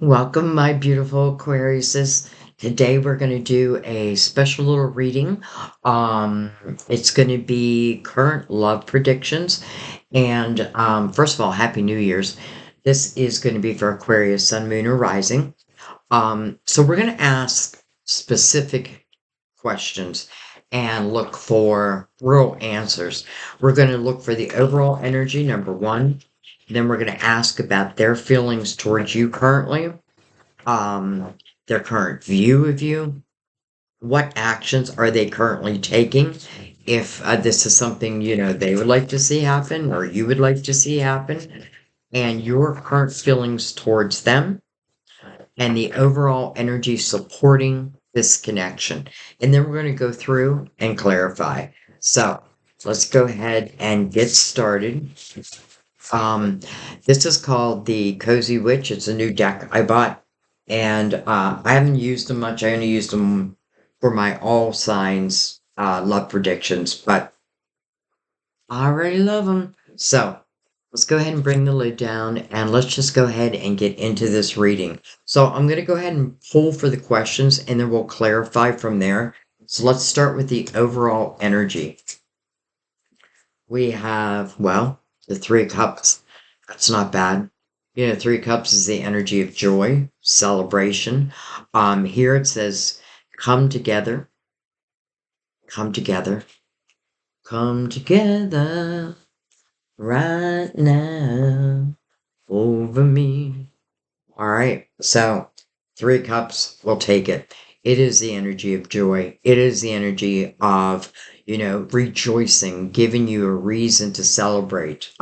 Welcome, my beautiful Aquariuses. Today we're going to do a special little reading. It's going to be current love predictions. And first of all, Happy New Year's. This is going to be for Aquarius, Sun, Moon, or Rising. So we're going to ask specific questions and look for real answers. We're going to look for the overall energy, number one. Then we're going to ask about their feelings towards you currently, um, their current view of you. What actions are they currently taking? If this is something, they would like to see happen or you would like to see happen, and your current feelings towards them and the overall energy supporting this connection. And then we're going to go through and clarify. So let's go ahead and get started. Um, this is called the Cozy Witch. It's a new deck I bought, and I haven't used them much. I only used them for my all signs love predictions, but I already love them. So let's go ahead and bring the lid down, and let's just go ahead and get into this reading. So I'm going to go ahead and pull for the questions, and then we'll clarify from there. So let's start with the overall energy. We have, well, the Three of Cups. That's not bad. Three of Cups is the energy of joy, celebration. Here it says, come together, come together, come together right now over me. All right. So, Three of Cups, we'll take it. It is the energy of joy. It is the energy of, rejoicing, giving you a reason to celebrate.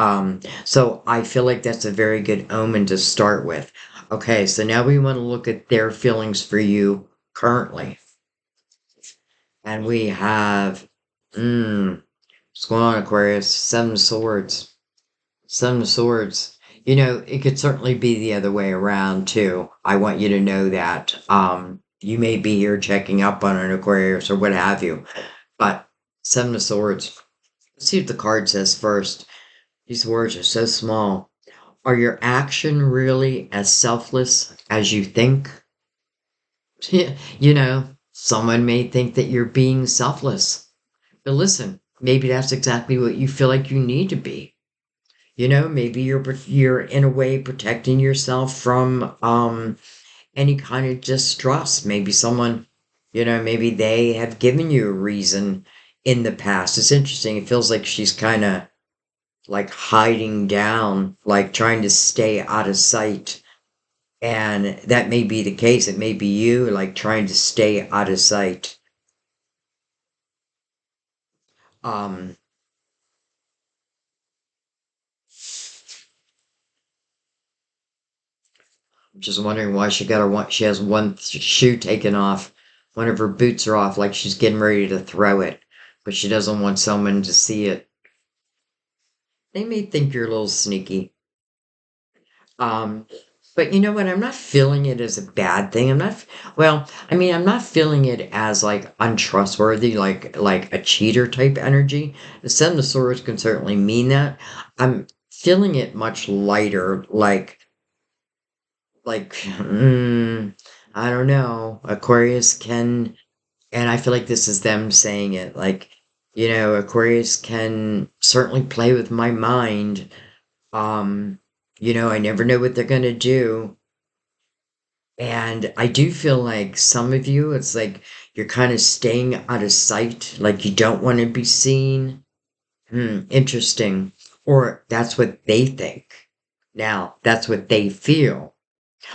So I feel like that's a very good omen to start with. Okay, so now we want to look at their feelings for you currently. And we have, what's going on, Aquarius? Seven of Swords. Seven of Swords. It could certainly be the other way around too. I want you to know that. You may be here checking up on an Aquarius or what have you, but Seven of Swords. Let's see what the card says first. These words are so small. Are your action really as selfless as you think? Someone may think that you're being selfless, but listen, maybe that's exactly what you feel like you need to be. Maybe you're in a way protecting yourself from any kind of distrust. Maybe someone, maybe they have given you a reason in the past. It's interesting. It feels like she's kind of like hiding down, like trying to stay out of sight. And that may be the case. It may be you like trying to stay out of sight. Um, just wondering why she has one shoe taken off. One of her boots are off, like she's getting ready to throw it, but she doesn't want someone to see it. They may think you're a little sneaky. Um, but you know what? I'm not feeling it as a bad thing. Well, I mean, I'm not feeling it as like untrustworthy, like a cheater type energy. The Seven of Swords can certainly mean that. I'm feeling it much lighter, I don't know. Aquarius can, and I feel like this is them saying it, like, Aquarius can certainly play with my mind. Um, I never know what they're gonna do. And I do feel like some of you, it's like you're kind of staying out of sight, like you don't want to be seen. Interesting. Or that's what they think. Now, that's what they feel.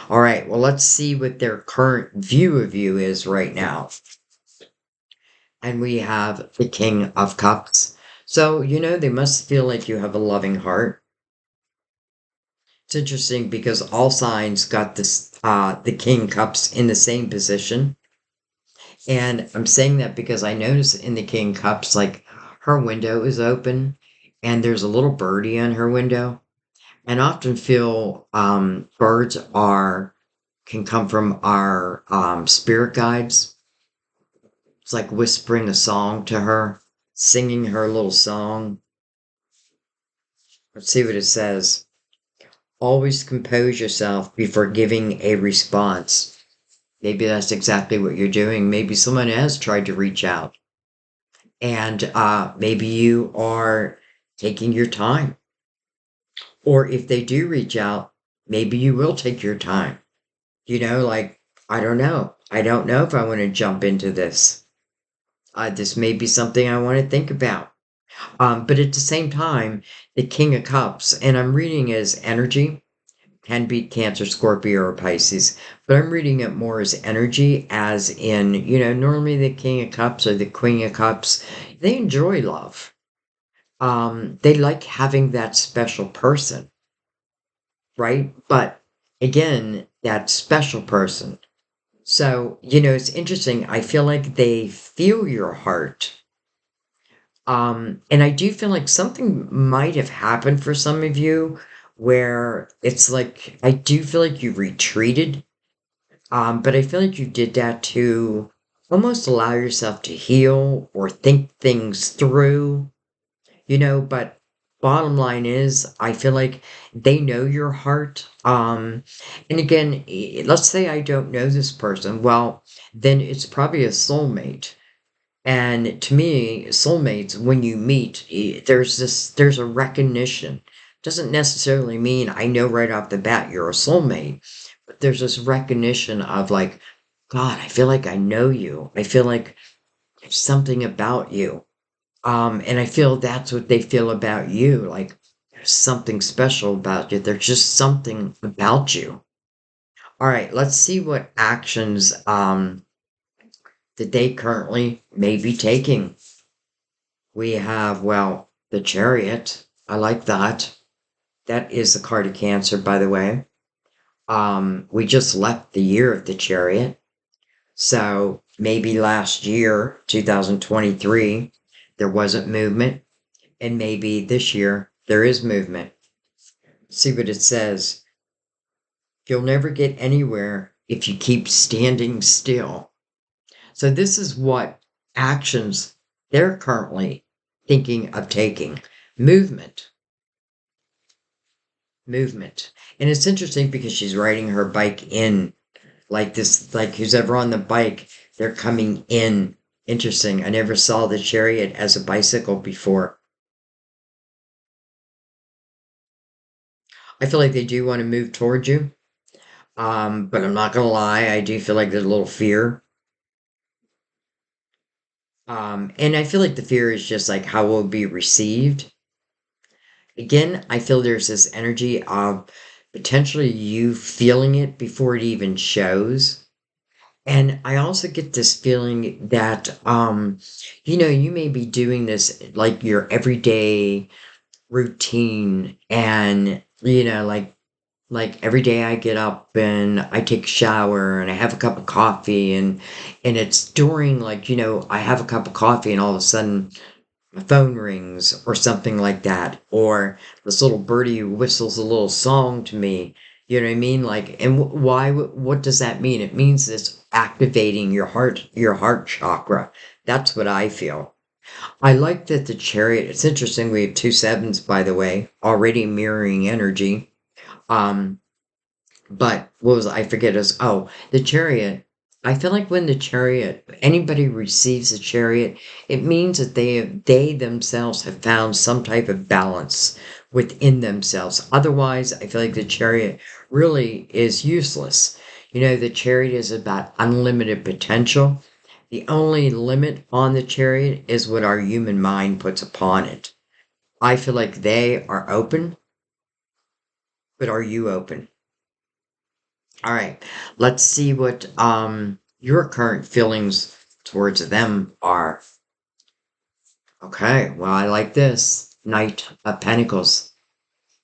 All right, well, let's see what their current view of you is right now. And we have the King of Cups. So, they must feel like you have a loving heart. It's interesting because all signs got the King Cups in the same position. And I'm saying that because I notice in the King Cups, like her window is open and there's a little birdie on her window. And I often feel birds can come from our spirit guides. It's like whispering a song to her, singing her little song. Let's see what it says. Always compose yourself before giving a response. Maybe that's exactly what you're doing. Maybe someone has tried to reach out, and maybe you are taking your time. Or if they do reach out, maybe you will take your time. Like, I don't know. I don't know if I want to jump into this. This may be something I want to think about. But at the same time, the King of Cups, and I'm reading as energy, can be Cancer, Scorpio, or Pisces, but I'm reading it more as energy, as in, normally the King of Cups or the Queen of Cups, they enjoy love. They like having that special person, right? But again, that special person. So, it's interesting. I feel like they feel your heart. And I do feel like something might have happened for some of you where it's like, I do feel like you retreated. But I feel like you did that to almost allow yourself to heal or think things through, but bottom line is, I feel like they know your heart. And again, let's say I don't know this person. Well, then it's probably a soulmate. And to me, soulmates, when you meet, there's a recognition. Doesn't necessarily mean I know right off the bat you're a soulmate, but there's this recognition of like, God, I feel like I know you. I feel like there's something about you. And I feel that's what they feel about you. Like there's something special about you. There's just something about you. All right, let's see what actions that they currently may be taking. We have, well, the Chariot. I like that. That is the card of Cancer, by the way. We just left the year of the Chariot. So maybe last year, 2023, there wasn't movement. And maybe this year there is movement. See what it says. You'll never get anywhere if you keep standing still. So this is what actions they're currently thinking of taking. Movement. Movement. And it's interesting because she's riding her bike in like this, like who's ever on the bike, they're coming in. Interesting. I never saw the Chariot as a bicycle before. I feel like they do want to move towards you. But I'm not gonna lie, I do feel like there's a little fear. And I feel like the fear is just like how will it be received. Again, I feel there's this energy of potentially you feeling it before it even shows. And I also get this feeling that, you may be doing this like your everyday routine and, like every day I get up and I take a shower and I have a cup of coffee and it's during like, I have a cup of coffee and all of a sudden my phone rings or something like that, or this little birdie whistles a little song to me. You know what I mean? Like, and why? What does that mean? It means it's activating your heart chakra. That's what I feel. I like that the Chariot. It's interesting. We have two sevens, by the way, already mirroring energy. Um, but what was I forget us? Oh, the Chariot. I feel like when the Chariot, anybody receives a Chariot, it means that they themselves have found some type of balance within themselves. Otherwise, I feel like the Chariot really is useless. The Chariot is about unlimited potential. The only limit on the Chariot is what our human mind puts upon it. I feel like they are open, but are you open? All right, let's see what your current feelings towards them are. Okay, well, I like this. Knight of Pentacles.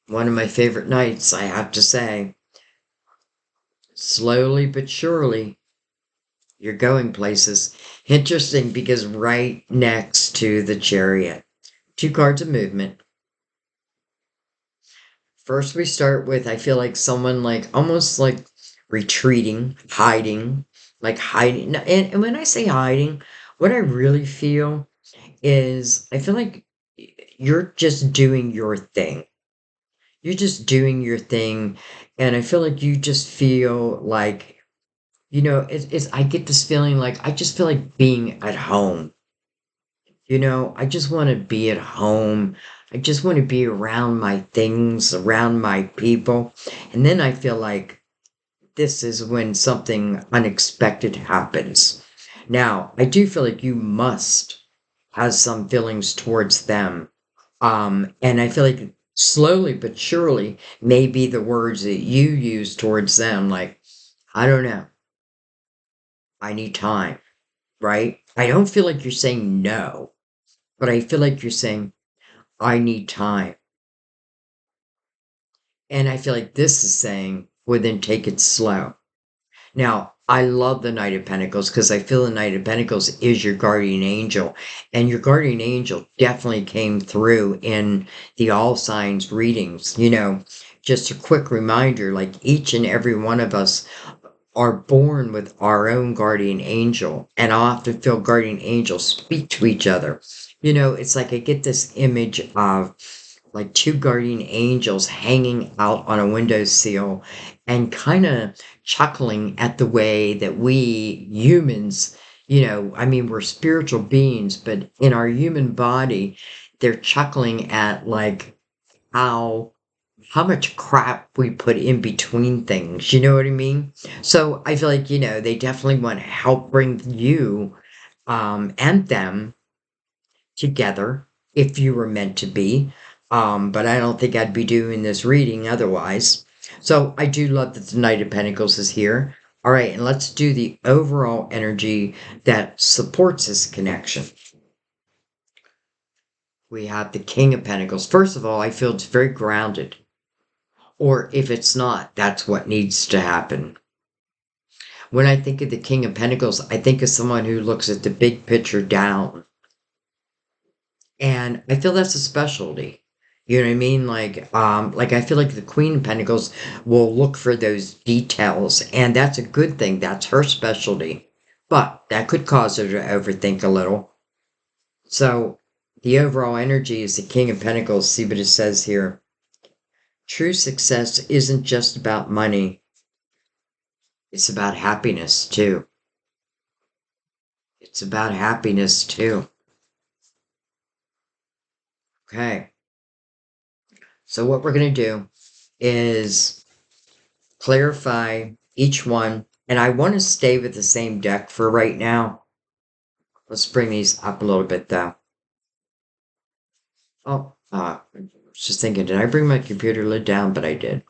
One of my favorite knights, I have to say. Slowly but surely, you're going places. Interesting because right next to the Chariot, two cards of movement. First, we start with, I feel like someone like almost like retreating, hiding, like hiding. And when I say hiding, what I really feel is I feel like you're just doing your thing. you're just doing your thing, and I feel like you just feel like, I get this feeling like I just feel like being at home. I just want to be at home. I just want to be around my things, around my people. And then I feel like this is when something unexpected happens. Now, I do feel like you must have some feelings towards them. And I feel like slowly but surely, maybe the words that you use towards them, like, I don't know, I need time, right? I don't feel like you're saying no, but I feel like you're saying, I need time. And I feel like this is saying, well, then take it slow. Now, I love the Knight of Pentacles because I feel the Knight of Pentacles is your guardian angel. And your guardian angel definitely came through in the all signs readings. Just a quick reminder, like each and every one of us are born with our own guardian angel. And I often feel guardian angels speak to each other. It's like I get this image of like two guardian angels hanging out on a windowsill and kind of chuckling at the way that we humans, I mean, we're spiritual beings, but in our human body, they're chuckling at like how how much crap we put in between things. You know what I mean? So I feel like, they definitely want to help bring you and them together if you were meant to be. But I don't think I'd be doing this reading otherwise. So I do love that the Knight of Pentacles is here. All right, and let's do the overall energy that supports this connection. We have the King of Pentacles. First of all, I feel it's very grounded. Or if it's not, that's what needs to happen. When I think of the King of Pentacles, I think of someone who looks at the big picture down. And I feel that's a specialty. You know what I mean? Like I feel like the Queen of Pentacles will look for those details, and that's a good thing. That's her specialty. But that could cause her to overthink a little. So the overall energy is the King of Pentacles. See what it says here. True success isn't just about money. It's about happiness too. It's about happiness too. Okay. So what we're going to do is clarify each one. And I want to stay with the same deck for right now. Let's bring these up a little bit though. Oh, I was just thinking, did I bring my computer lid down? But I did.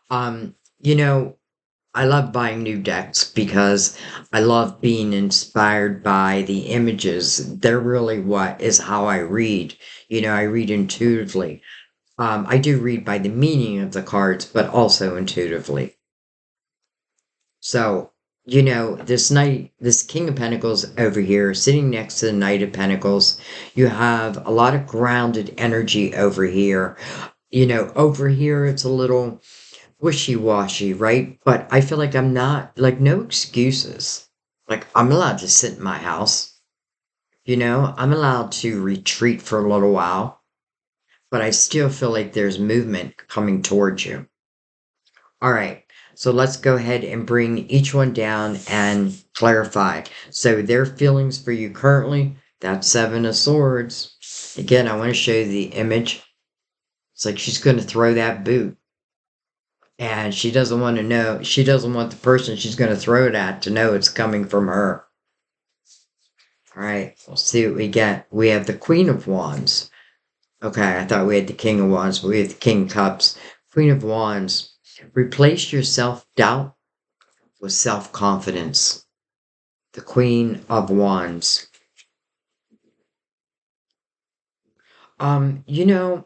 Um, you know, I love buying new decks because I love being inspired by the images. They're really what is how I read. I read intuitively. I do read by the meaning of the cards, but also intuitively. So, this King of Pentacles over here, sitting next to the Knight of Pentacles, you have a lot of grounded energy over here. Over here, it's a little wishy-washy, right? But I feel like I'm not, like, no excuses. Like, I'm allowed to sit in my house. I'm allowed to retreat for a little while, but I still feel like there's movement coming towards you. All right, so let's go ahead and bring each one down and clarify. So their feelings for you currently, that's Seven of Swords. Again, I want to show you the image. It's like she's going to throw that boot. And she doesn't want to know, she doesn't want the person she's going to throw it at to know it's coming from her. All right, we'll see what we get. We have the Queen of Wands. Okay, I thought we had the King of Wands, but we have the King of Cups. Queen of Wands. Replace your self-doubt with self-confidence. The Queen of Wands. You know,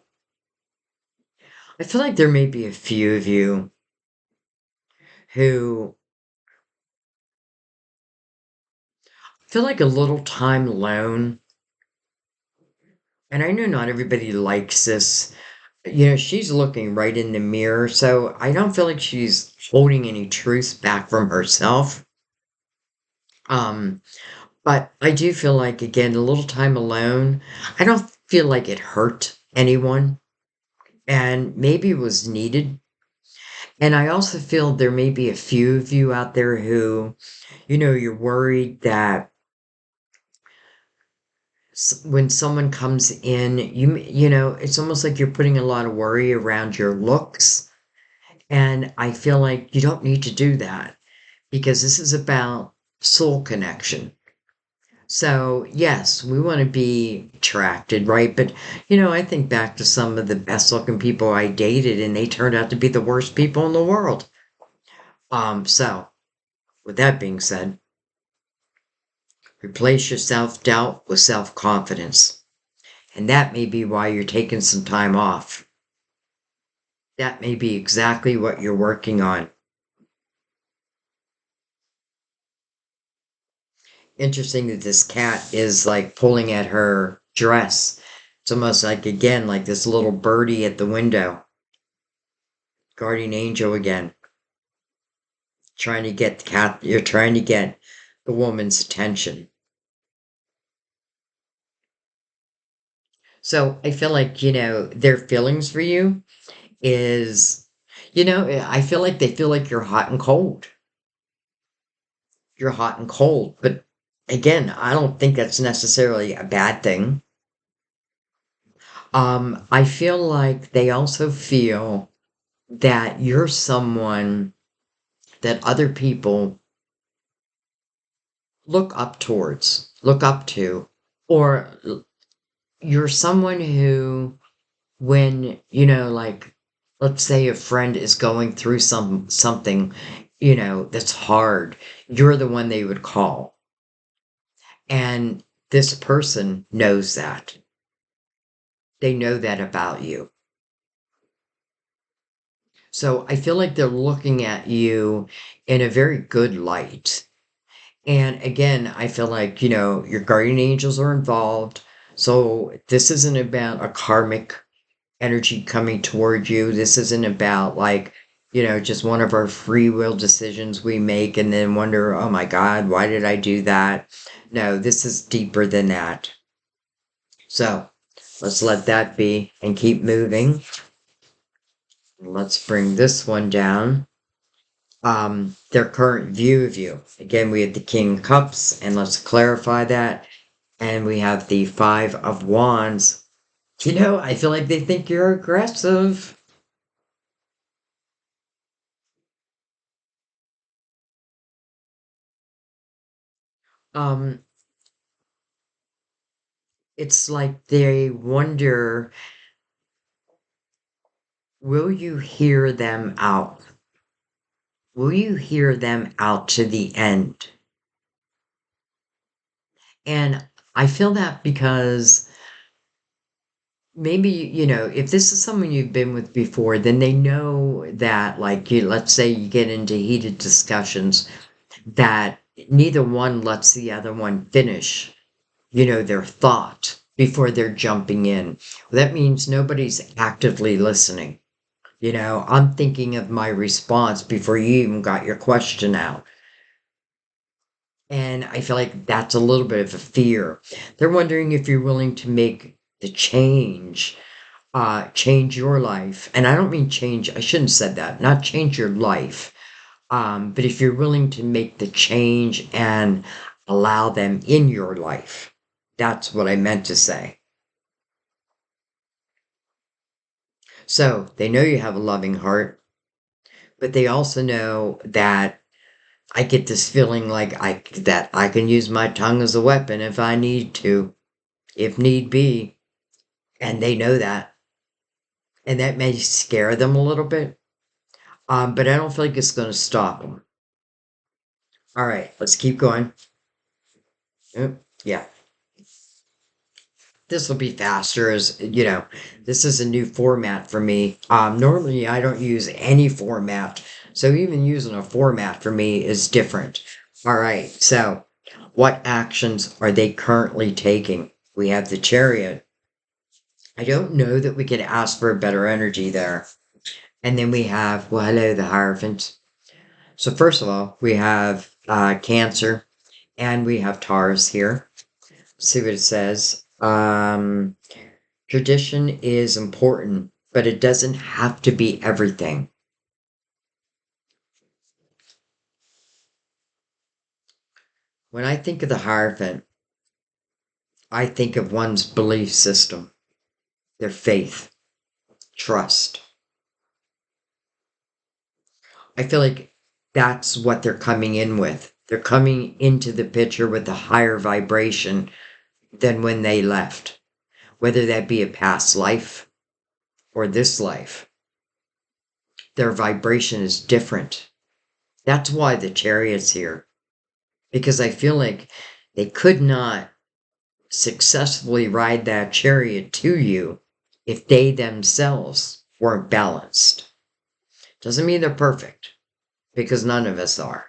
I feel like there may be a few of you who feel like a little time alone. And I know not everybody likes this. She's looking right in the mirror, so I don't feel like she's holding any truth back from herself. Um, but I do feel like, again, a little time alone. I don't feel like it hurt anyone, and maybe it was needed. And I also feel there may be a few of you out there who, you're worried that when someone comes in, it's almost like you're putting a lot of worry around your looks. And I feel like you don't need to do that because this is about soul connection. So, yes, we want to be attracted, right? But, I think back to some of the best looking people I dated and they turned out to be the worst people in the world. So with that being said, replace your self-doubt with self-confidence. And that may be why you're taking some time off. That may be exactly what you're working on. Interesting that this cat is like pulling at her dress. It's almost like, again, like this little birdie at the window. Guardian angel again. Trying to get the cat, you're trying to get the woman's attention. So I feel like, their feelings for you is, I feel like they feel like you're hot and cold. You're hot and cold. But again, I don't think that's necessarily a bad thing. I feel like they also feel that you're someone that other people look up to, or you're someone who, when, like, let's say a friend is going through something, that's hard, you're the one they would call. And this person knows that. They know that about you. So I feel like they're looking at you in a very good light. And again, I feel like, your guardian angels are involved. So this isn't about a karmic energy coming toward you. This isn't about like, just one of our free will decisions we make and then wonder, oh my God, why did I do that? No, this is deeper than that. So let's let that be and keep moving. Let's bring this one down. Their current view of you. Again, we have the King of Cups, and let's clarify that. And we have the Five of Wands. I feel like they think you're aggressive. Um, it's like they wonder, will you hear them out? Will you hear them out to the end? And I feel that because maybe, if this is someone you've been with before, then they know that, like, let's say you get into heated discussions, that neither one lets the other one finish, their thought before they're jumping in. That means nobody's actively listening. I'm thinking of my response before you even got your question out. And I feel like that's a little bit of a fear. They're wondering if you're willing to make the change your life. And I don't mean change, I shouldn't have said that, not change your life. But if you're willing to make the change and allow them in your life, that's what I meant to say. So they know you have a loving heart, but they also know that I get this feeling like that I can use my tongue as a weapon if I need to, if need be. And they know that. And that may scare them a little bit. But I don't feel like it's going to stop them. All right, let's keep going. Yeah, this will be faster as this is a new format for me. Normally I don't use any format, so even using a format for me is different. All right, so what actions are they currently taking? We have the Chariot. I don't know that we could ask for a better energy there. And then we have, well, hello, the Hierophant. So first of all, we have Cancer, and we have Taurus here. See what it says. Tradition is important, but it doesn't have to be everything. When I think of the Hierophant, I think of one's belief system, their faith, trust. I feel like that's what they're coming in with. They're coming into the picture with a higher vibration than when they left, whether that be a past life or this life. Their vibration is different. That's why the Chariot's here, because I feel like they could not successfully ride that chariot to you if they themselves weren't balanced. Doesn't mean they're perfect, because none of us are.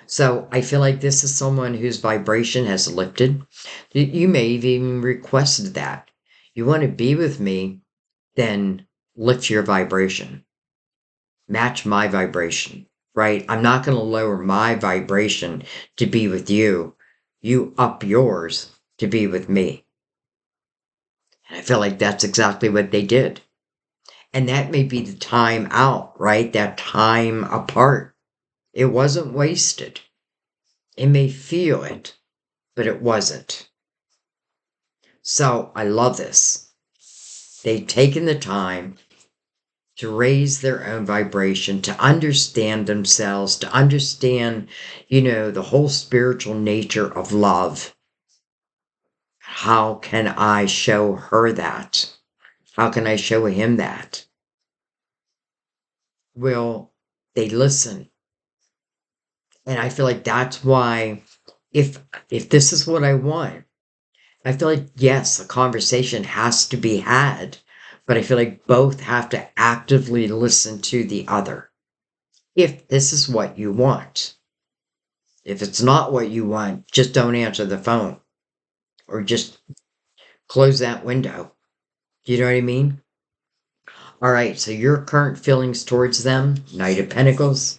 So I feel like this is someone whose vibration has lifted. You may have even requested that. You want to be with me, then lift your vibration. Match my vibration, right? I'm not going to lower my vibration to be with you. You up yours to be with me. And I feel like that's exactly what they did. And that may be the time out, right? That time apart. It wasn't wasted. It may feel it, but it wasn't. So I love this. They've taken the time to raise their own vibration, to understand themselves, to understand, the whole spiritual nature of love. How can I show her that? How can I show him that? Well, they listen. And I feel like that's why if this is what I want, I feel like yes, a conversation has to be had, but I feel like both have to actively listen to the other. If this is what you want. If it's not what you want, just don't answer the phone or just close that window. Do you know what I mean? All right, so your current feelings towards them, Knight of Pentacles.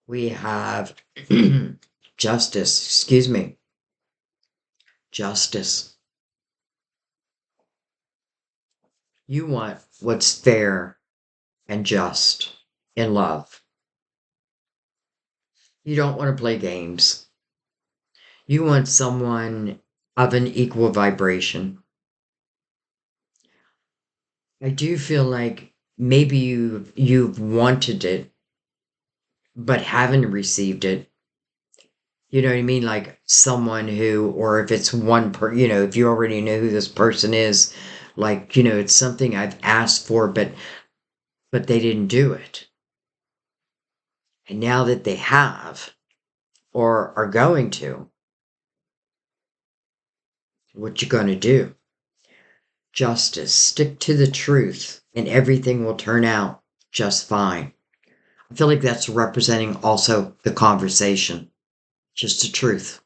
We have justice, excuse me, justice. You want what's fair and just in love. You don't want to play games. You want someone of an equal vibration. I do feel like maybe you've wanted it but haven't received it. You know what I mean? Like someone who, or if it's if you already know who this person is, like, it's something I've asked for, but they didn't do it. And now that they have, or are going to, what you gonna do? Justice, stick to the truth, and everything will turn out just fine. I feel like that's representing also the conversation, just the truth.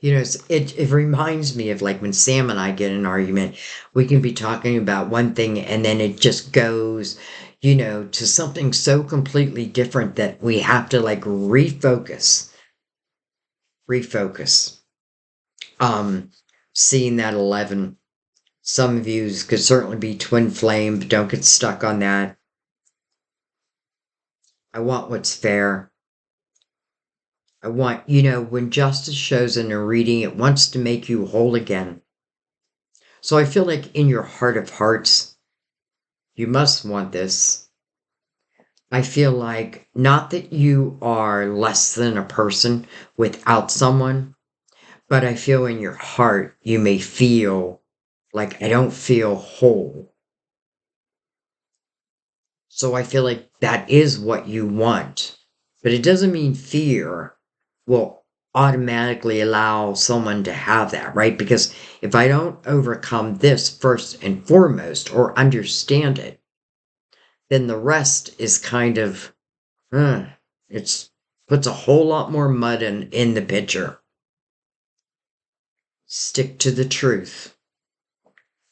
It reminds me of like when Sam and I get in an argument, we can be talking about one thing and then it just goes, to something so completely different that we have to like refocus. Um, Seeing that 11, some of you could certainly be twin flame, but don't get stuck on that. I want what's fair. I want, when justice shows in a reading, it wants to make you whole again. So I feel like in your heart of hearts, you must want this. I feel like not that you are less than a person without someone, but I feel in your heart you may feel like I don't feel whole. So I feel like that is what you want. But it doesn't mean fear will automatically allow someone to have that, right? Because if I don't overcome this first and foremost or understand it, then the rest is kind of, it's puts a whole lot more mud in the pitcher. Stick to the truth,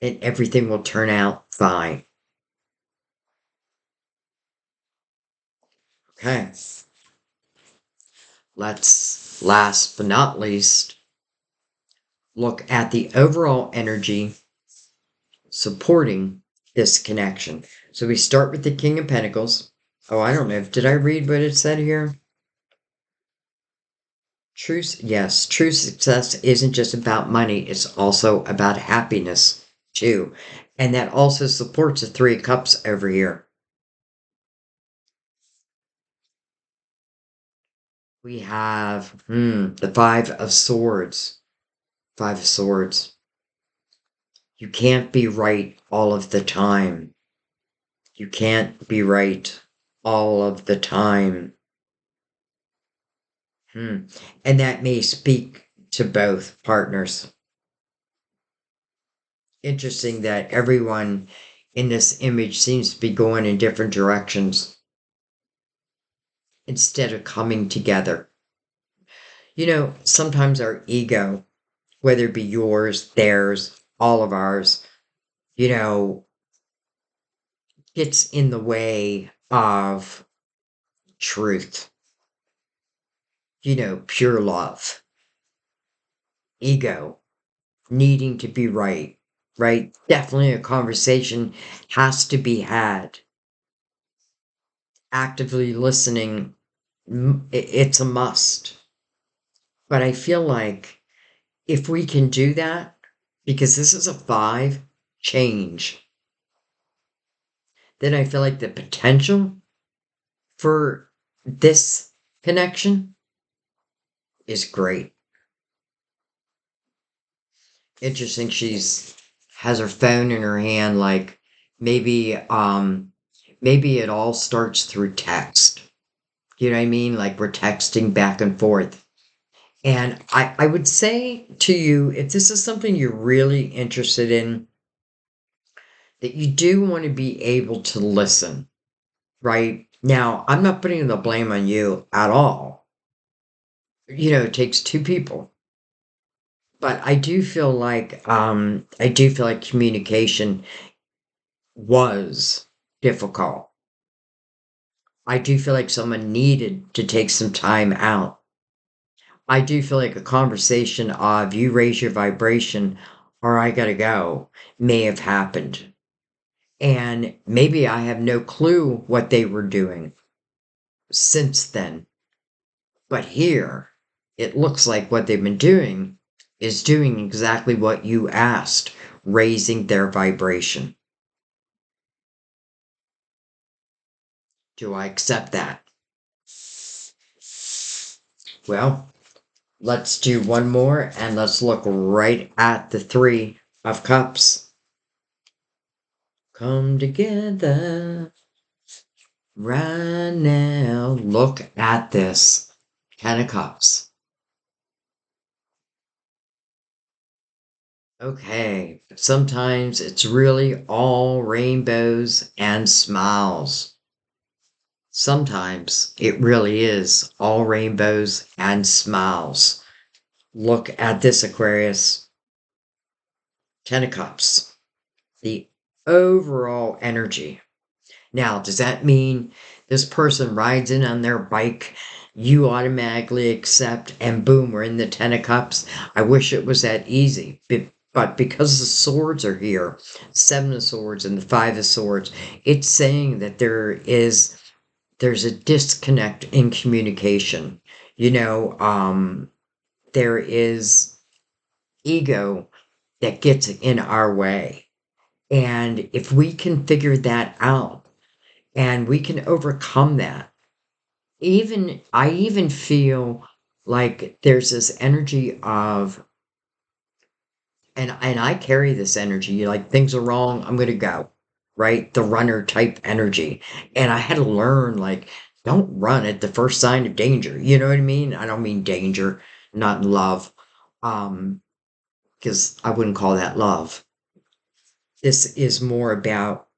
and everything will turn out fine. Okay. Let's, last but not least, look at the overall energy supporting this connection. So we start with the King of Pentacles. Oh, I don't know. Did I read what it said here? Yes, true success isn't just about money, it's also about happiness, too. And that also supports the Three of Cups over here. We have the Five of Swords. Five of Swords. You can't be right all of the time. You can't be right all of the time. And that may speak to both partners. Interesting that everyone in this image seems to be going in different directions instead of coming together. You know, sometimes our ego, whether it be yours, theirs, all of ours, you know, gets in the way of truth, pure love, ego, needing to be right, right? Definitely a conversation has to be had. Actively listening, it's a must. But I feel like if we can do that, because this is a five change, then I feel like the potential for this connection is great. Interesting. She's has her phone in her hand, like maybe it all starts through text. You know what I mean? Like we're texting back and forth. And I would say to you, if this is something you're really interested in, that you do want to be able to listen, right? Now, I'm not putting the blame on you at all. It takes two people. But I do feel like communication was difficult. I do feel like someone needed to take some time out. I do feel like a conversation of you raise your vibration or I gotta go may have happened. And maybe I have no clue what they were doing since then. But here, it looks like what they've been doing is doing exactly what you asked, raising their vibration. Do I accept that? Well, let's do one more and let's look right at the Three of Cups. Come together right now. Look at this. Ten of Cups. Okay, sometimes it's really all rainbows and smiles. Sometimes it really is all rainbows and smiles. Look at this, Aquarius. Ten of Cups. The overall energy. Now, does that mean this person rides in on their bike, you automatically accept, and boom, we're in the Ten of Cups? I wish it was that easy. But because the swords are here, Seven of Swords and the Five of Swords, it's saying that there's a disconnect in communication. There is ego that gets in our way. And if we can figure that out and we can overcome that, I even feel like there's this energy of, and I carry this energy, like things are wrong, I'm gonna go, right? The runner type energy. And I had to learn, like, don't run at the first sign of danger. You know what I mean? I don't mean danger, not in love. Because I wouldn't call that love. This is more about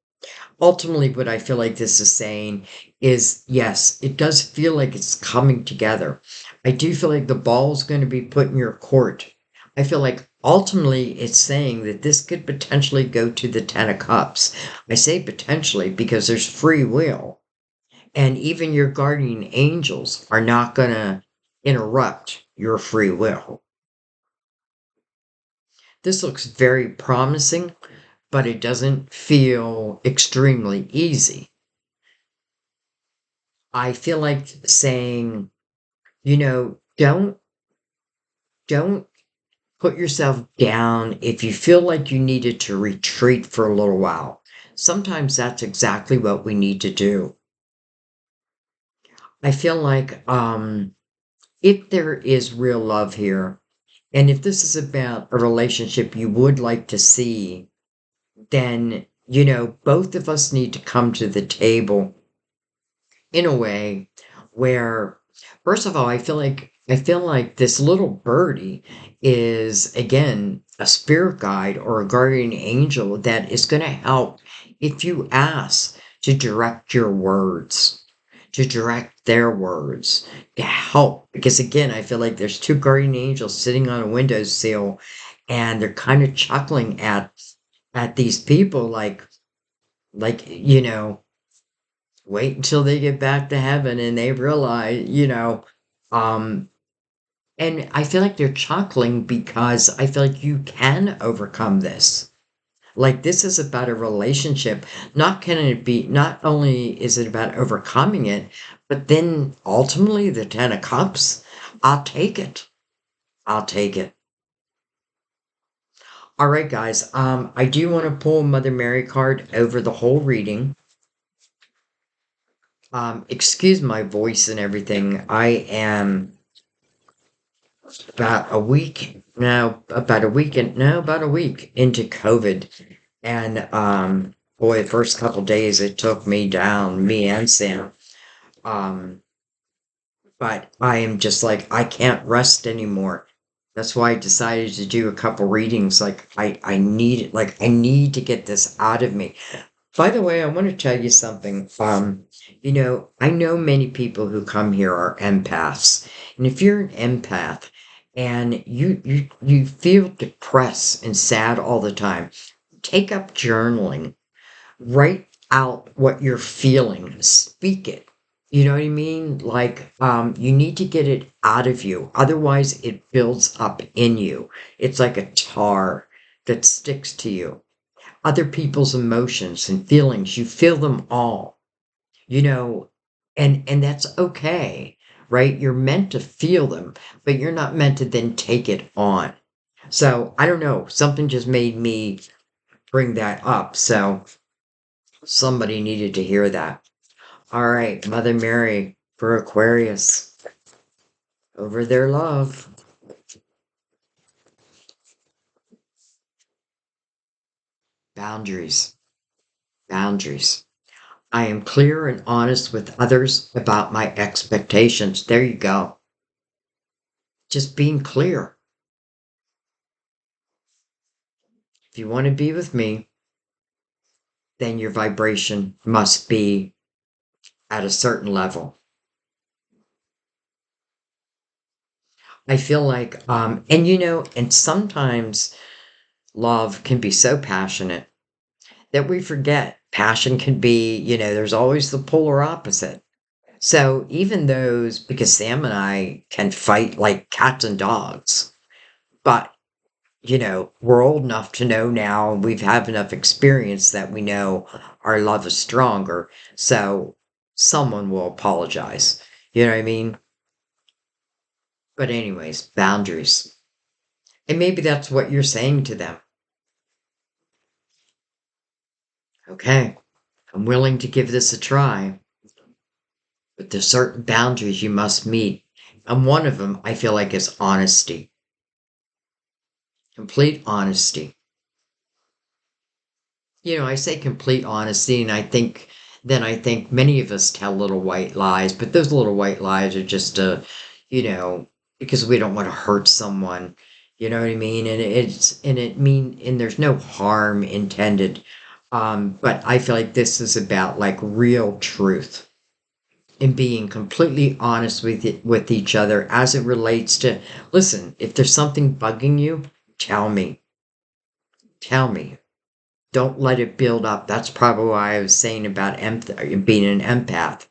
ultimately what I feel like this is saying is yes, it does feel like it's coming together. I do feel like the ball is going to be put in your court. I feel like ultimately it's saying that this could potentially go to the Ten of Cups. I say potentially because there's free will. And even your guardian angels are not going to interrupt your free will. This looks very promising, but it doesn't feel extremely easy. I feel like saying, don't put yourself down if you feel like you needed to retreat for a little while. Sometimes that's exactly what we need to do. I feel like if there is real love here, and if this is about a relationship you would like to see, then, both of us need to come to the table in a way where, first of all, I feel like this little birdie is again a spirit guide or a guardian angel that is going to help if you ask to direct your words, to direct their words, to help. Because again, I feel like there's two guardian angels sitting on a windowsill and they're kind of chuckling at these people like wait until they get back to heaven and they realize, um, and I feel like they're chuckling because I feel like you can overcome this. Like this is about a relationship. Not only is it about overcoming it, but then ultimately the Ten of Cups, I'll take it. I'll take it. All right, guys. I do want to pull Mother Mary card over the whole reading. Excuse my voice and everything. I am about a week into COVID. And boy, the first couple days it took me down, me and Sam. Um, but I am just like I can't rest anymore. That's why I decided to do a couple readings. Like I need to get this out of me. By the way, I want to tell you something. I know many people who come here are empaths. And if you're an empath and you feel depressed and sad all the time, take up journaling. Write out what you're feeling. Speak it. You know what I mean? Like, you need to get it out of you. Otherwise, it builds up in you. It's like a tar that sticks to you. Other people's emotions and feelings, you feel them all, you know, and that's okay, right? You're meant to feel them, but you're not meant to then take it on. So I don't know, something just made me bring that up. So somebody needed to hear that. All right, Mother Mary for Aquarius over their love. Boundaries, boundaries. I am clear and honest with others about my expectations. There you go. Just being clear. If you want to be with me, then your vibration must be at a certain level. I feel like, and sometimes love can be so passionate that we forget passion can be, there's always the polar opposite. So even those, because Sam and I can fight like cats and dogs, but we're old enough to know now, we've had enough experience that we know our love is stronger. So someone will apologize. You know what I mean? But, anyways, boundaries. And maybe that's what you're saying to them. Okay, I'm willing to give this a try, but there's certain boundaries you must meet. And one of them, I feel like, is honesty, complete honesty. I say complete honesty, and I think many of us tell little white lies, but those little white lies are just you know, because we don't want to hurt someone. You know what I mean? And there's no harm intended. But I feel like this is about like real truth and being completely honest with each other as it relates to, listen, if there's something bugging you, tell me. Tell me. Don't let it build up. That's probably why I was saying about being an empath.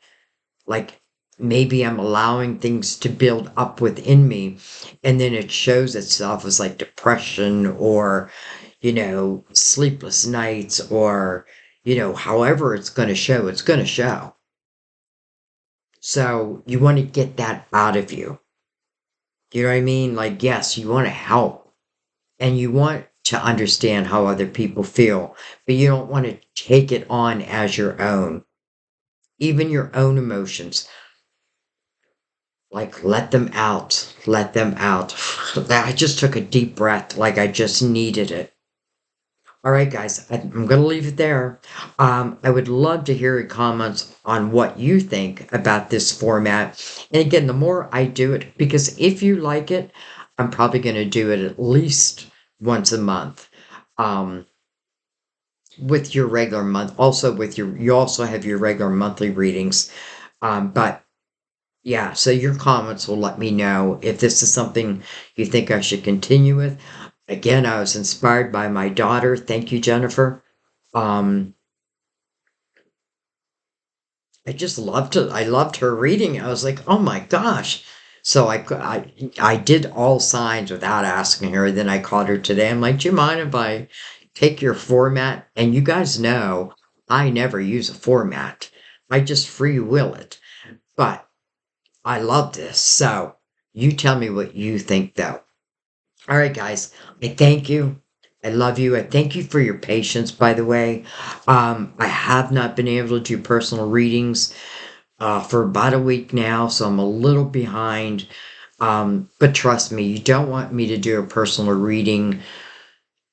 Like, maybe I'm allowing things to build up within me, and then it shows itself as like depression or, sleepless nights or, however it's going to show, it's going to show. So you want to get that out of you. You know what I mean? Like, yes, you want to help and you want to understand how other people feel, but you don't want to take it on as your own, even your own emotions. Like, let them out. Let them out. I just took a deep breath, like I just needed it. All right, guys, I'm going to leave it there. I would love to hear your comments on what you think about this format. And again, the more I do it, because if you like it, I'm probably going to do it at least once a month. Um, with your regular month, also you also have your regular monthly readings. But yeah, so your comments will let me know if this is something you think I should continue with. Again, I was inspired by my daughter. Thank you, Jennifer. Um, I just loved it. I loved her reading. I was like, oh my gosh. So I did all signs without asking her. Then I called her today. I'm like, do you mind if I take your format? And you guys know I never use a format. I just free will it. But I love this. So you tell me what you think though. All right, guys. I thank you. I love you. I thank you for your patience, by the way. I have not been able to do personal readings for about a week now, so I'm a little behind. But trust me, you don't want me to do a personal reading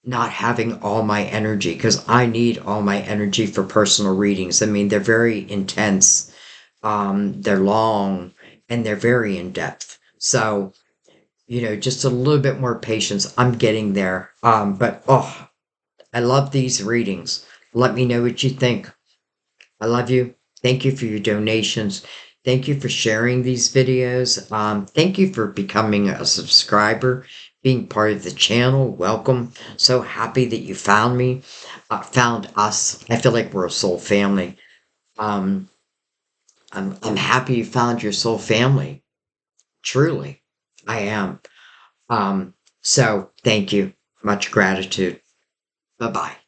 not having all my energy because I need all my energy for personal readings. I mean, they're very intense, they're long, and they're very in depth. So, just a little bit more patience. I'm getting there. But oh, I love these readings. Let me know what you think. I love you. Thank you for your donations. Thank you for sharing these videos. Thank you for becoming a subscriber, being part of the channel. Welcome. So happy that you found me, found us. I feel like we're a soul family. Um, I'm happy you found your soul family. Truly, I am. So thank you. Much gratitude. Bye bye.